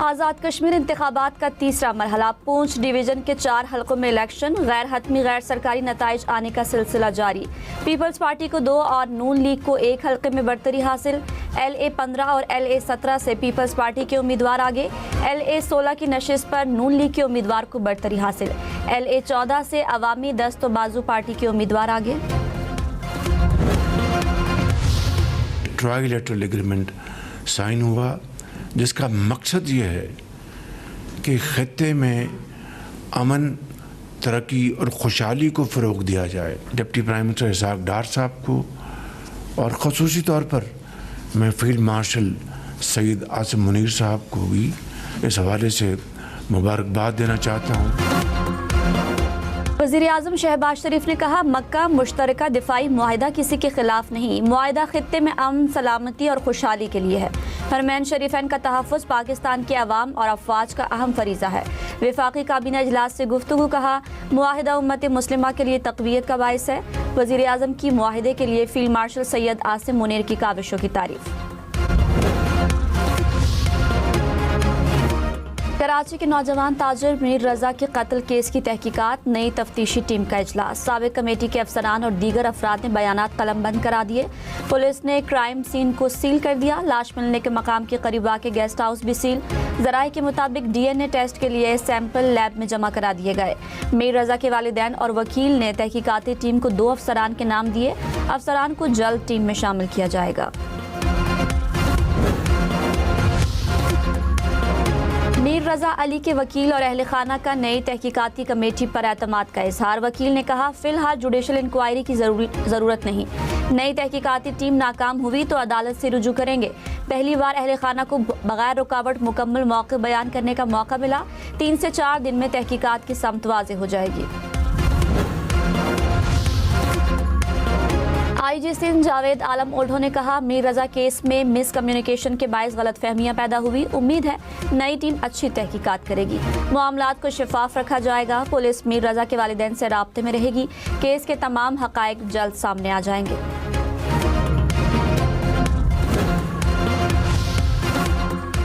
आज़ाद कश्मीर इंतखाबात का तीसरा मरहला। पूंछ डिवीज़न के 4 हलकों में इलेक्शन, गैर हतमी गैर सरकारी नताइज आने का सिलसिला जारी। पीपल्स पार्टी को 2 और नून लीग को 1 हलके में बढ़तरी हासिल। LA 15 और LA 17 से पीपल्स पार्टी के उम्मीदवार आगे। LA 16 की नशिस्त पर नून लीग के उम्मीदवार को बढ़तरी हासिल। LA 14 से अवामी दस्त बाजू पार्टी के उम्मीदवार आगे। ट्राइलेटरल एग्रीमेंट साइन हुआ, जिसका मकसद ये है कि खित्ते में अमन, तरक्की और खुशहाली को फ़रोग़ दिया जाए। डिप्टी प्राइम मिनिस्टर इसहाक़ डार साहब को और ख़ुसूसी तौर पर मैं फील्ड मार्शल सैयद आसिम मुनीर साहब को भी इस हवाले से मुबारकबाद देना चाहता हूँ। वज़ीर आज़म शहबाज शरीफ ने कहा, मक्का मुश्तरका दिफाई मुआहिदा किसी के खिलाफ नहीं, मुआहिदा खित्ते में अमन, सलामती और खुशहाली के लिए है। हरमैन शरीफैन का तहफ़्फ़ुज़ पाकिस्तान के अवाम और अफवाज का अहम फरीज़ा है। वफाकी काबीना इजलास से गुफ्तगू, कहा मुआहिदा उम्मत मुस्लिमा के लिए तक़वियत का बाइस है। वज़ीर आज़म की मुआहिदे के लिए फील्ड मार्शल सैयद आसिम मुनीर की काविशों की तारीफ़। कराची के नौजवान ताजिर मीर रज़ा के कत्ल केस की तहकीकात, नई तफ्तीशी टीम का इजलास। साबिक़ कमेटी के अफसरान और दीगर अफराद ने बयानात कलमबंद करा दिए। पुलिस ने क्राइम सीन को सील कर दिया। लाश मिलने के मकाम के करीब वाक़ गेस्ट हाउस भी सील। ज़राए के मुताबिक DNA टेस्ट के लिए सैंपल लैब में जमा करा दिए गए। मीर रज़ा के वालिदैन और वकील ने तहकीकाती टीम को 2 अफसरान के नाम दिए। अफसरान को जल्द टीम में शामिल किया जाएगा। मीर रज़ा अली के वकील और अहल खाना का नई तहकीकाती कमेटी पर एतमाद का इजहार। वकील ने कहा, फ़िलहाल जुडिशल इंक्वायरी की ज़रूरत नहीं। नई तहकीकाती टीम नाकाम हुई तो अदालत से रुजू करेंगे। पहली बार अहल खाना को बगैर रुकावट मुकम्मल मौक़िफ़ बयान करने का मौका मिला। 3 से 4 दिन में तहकीकात की समत वाज़ेह हो जाएगी। IG सिंध जावेद आलम ओल्डो ने कहा, मीर रज़ा केस में मिस कम्युनिकेशन के बायस गलतफहमियां पैदा हुई। उम्मीद है नई टीम अच्छी तहकीकात करेगी, मामलात को शफाफ रखा जाएगा। पुलिस मीर रज़ा के वालिदैन से राब्ते में रहेगी। केस के तमाम हक़ाइक़ जल्द सामने आ जाएंगे।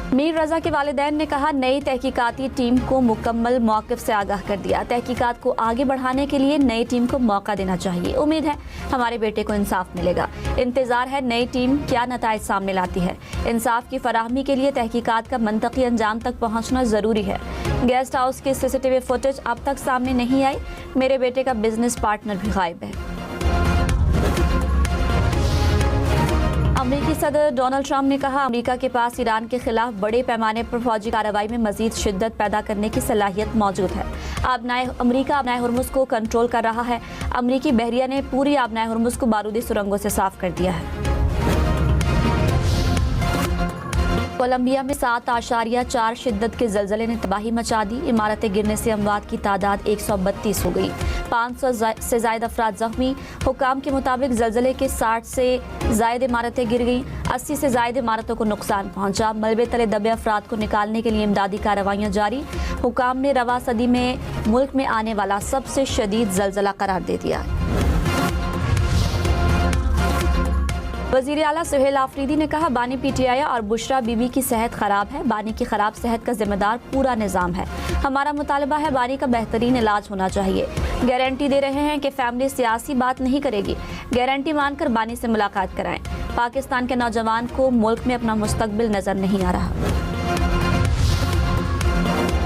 मीर रज़ा के वालिदैन ने कहा, नई तहकीकाती टीम को मुकम्मल मौक़िफ़ से आगाह कर दिया। तहकीकात को आगे बढ़ाने के लिए नई टीम को मौका देना चाहिए। उम्मीद है हमारे बेटे को इंसाफ मिलेगा। इंतज़ार है नई टीम क्या नताइज सामने लाती है। इंसाफ की फराहमी के लिए तहकीकात का मंतकी अंजाम तक पहुँचना ज़रूरी है। गेस्ट हाउस की CCTV फुटेज अब तक सामने नहीं आई। मेरे बेटे का बिजनेस पार्टनर भी गायब है। अमेरिकी सदर डोनाल्ड ट्रंप ने कहा, अमेरिका के पास ईरान के खिलाफ बड़े पैमाने पर फौजी कार्रवाई में मजीद शिद्दत पैदा करने की सलाहियत मौजूद है। अमेरिका आबनाए हुर्मुज़ को कंट्रोल कर रहा है। अमेरिकी बहरिया ने पूरी आबनाए हुर्मुज़ को बारूदी सुरंगों से साफ कर दिया है। कोलंबिया में 7.4 शिद्दत के ज़लज़ले ने तबाही मचा दी। इमारतें गिरने से अमवात की तादाद 132 हो गई। 500 से ज़ायद अफराद जख्मी। हुकाम के मुताबिक ज़लज़ले के 60 से ज़ायद इमारतें गिर गईं। 80 से ज़ायद इमारतों को नुकसान पहुंचा। मलबे तले दबे अफराद को निकालने के लिए इमदादी कार्रवाइयाँ जारी। हुकाम ने रवा सदी में मुल्क में आने वाला सबसे शदीद ज़लज़ला करार दे दिया। वज़ीर आला सुहेल आफरीदी ने कहा, बानी PTI और बुशरा बीबी की सेहत ख़राब है। बानी की ख़राब सेहत का जिम्मेदार पूरा निज़ाम है। हमारा मुतालबा है बानी का बेहतरीन इलाज होना चाहिए। गारंटी दे रहे हैं कि फैमिली सियासी बात नहीं करेगी। गारंटी मानकर बानी से मुलाकात कराएं। पाकिस्तान के नौजवान को मुल्क में अपना मुस्तकबिल नज़र नहीं आ रहा।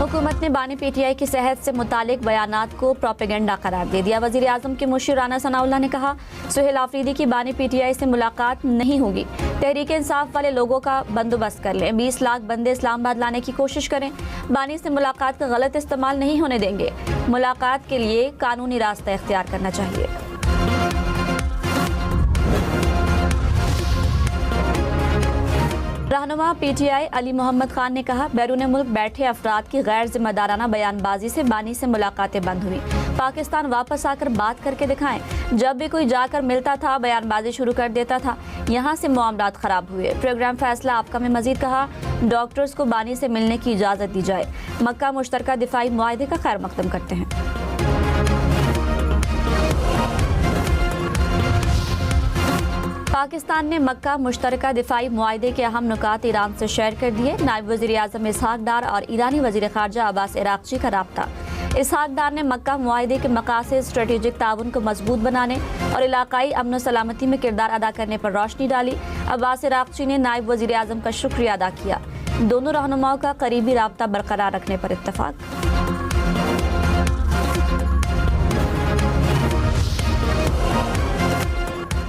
हुकूमत ने बानी PTI की सेहत से मुतालिक बयानात को प्रोपेगेंडा करार दे दिया। वज़ीर आज़म के मुशीर राना सनाउल्लाह ने कहा, सुहेल आफरीदी की बानी PTI से मुलाकात नहीं होगी। तहरीक इंसाफ वाले लोगों का बंदोबस्त कर लें। 20 लाख बंदे इस्लामाबाद लाने की कोशिश करें। बानी से मुलाकात का गलत इस्तेमाल नहीं होने देंगे। मुलाकात के लिए कानूनी रास्ता इख्तियार करना चाहिए। रहनुमा PTI अली मोहम्मद खान ने कहा, बैरून मुल्क बैठे अफराद की गैर जिम्मेदाराना बयानबाजी से बानी से मुलाकातें बंद हुई। पाकिस्तान वापस आकर बात करके दिखाएं। जब भी कोई जाकर मिलता था बयानबाजी शुरू कर देता था। यहाँ से मामलात खराब हुए। प्रोग्राम फैसला आपका में मजीद कहा, डॉक्टर्स को बानी से मिलने की इजाज़त दी जाए। मक्का मुश्तरका दिफाई मुआहिदे का खैर मकदम करते हैं। पाकिस्तान ने मक्का मुश्तरका दिफाई मुआहदे के अहम नुकात ईरान से शेयर कर दिए। नायब वज़ीर आज़म इसहाक डार और ईरानी वज़ीर ख़ारजा अब्बास इराक़ची का राब्ता। इसहाक डार ने मक्का मुआहदे के मकासद स्ट्रेटेजिक ताउन को मजबूत बनाने और इलाकाई अमन सलामती में किरदार अदा करने पर रोशनी डाली। अब्बास इराक़ची ने नायब वज़ीर आज़म का शुक्रिया अदा किया। दोनों रहनुमाओं का करीबी राब्ता बरकरार रखने पर इत्तफाक।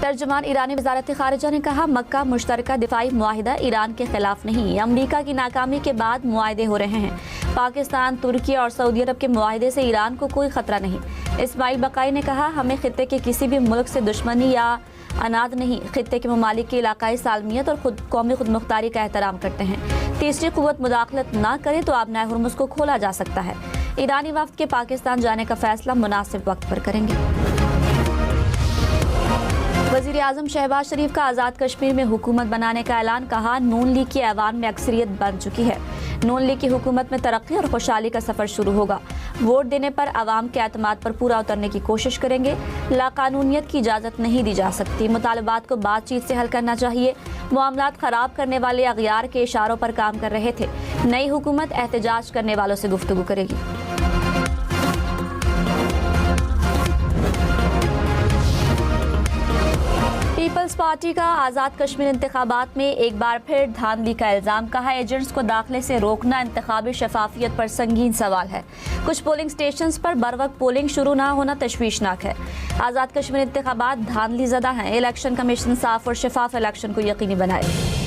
तर्जुमान ईरानी वज़ारत ख़ारिजा ने कहा, मक्का मुश्तरका दिफाई मुआहिदा ईरान के खिलाफ नहीं, अमरीका की नाकामी के बाद मुआहदे हो रहे हैं। पाकिस्तान, तुर्की और सऊदी अरब के मुआहदे से ईरान को कोई खतरा नहीं। इस्माइल बकाई ने कहा, हमें खित्ते के किसी भी मुल्क से दुश्मनी या अनाद नहीं। खित्ते के ममालिक की इलाकाई सालमियत और कौमी खुद मुख्तारी का एहतराम करते हैं। तीसरी कुव्वत मुदाखलत ना करे तो आबनाए हुर्मुज़ को खोला जा सकता है। ईरानी वफ्द के पाकिस्तान जाने का फैसला मुनासिब वक्त पर करेंगे। वज़ीर आज़म शहबाज शरीफ का आज़ाद कश्मीर में हुकूमत बनाने का ऐलान। कहा, नून लीग की ऐवान में अक्सरियत बन चुकी है। नून लीग की हुकूमत में तरक्की और खुशहाली का सफ़र शुरू होगा। वोट देने पर आवाम के एतमाद पर पूरा उतरने की कोशिश करेंगे। लाकानूनियत की इजाज़त नहीं दी जा सकती। मुतालबात को बातचीत से हल करना चाहिए। मामलात ख़राब करने वाले अगयार के इशारों पर काम कर रहे थे। नई हुकूमत एहतजाज करने वालों से गुफ्तगू करेगी। पीपल्स पार्टी का आज़ाद कश्मीर इंतखाबात में एक बार फिर धांधली का इल्ज़ाम। कहा, एजेंट्स को दाखिले से रोकना इंतखाबी शफाफियत पर संगीन सवाल है। कुछ पोलिंग स्टेशंस पर बर वक्त पोलिंग शुरू ना होना तशवीशनाक है। आज़ाद कश्मीर इंतखाबात धांधली ज़दा हैं। इलेक्शन कमीशन साफ और शफाफ इलेक्शन को यकीनी बनाए।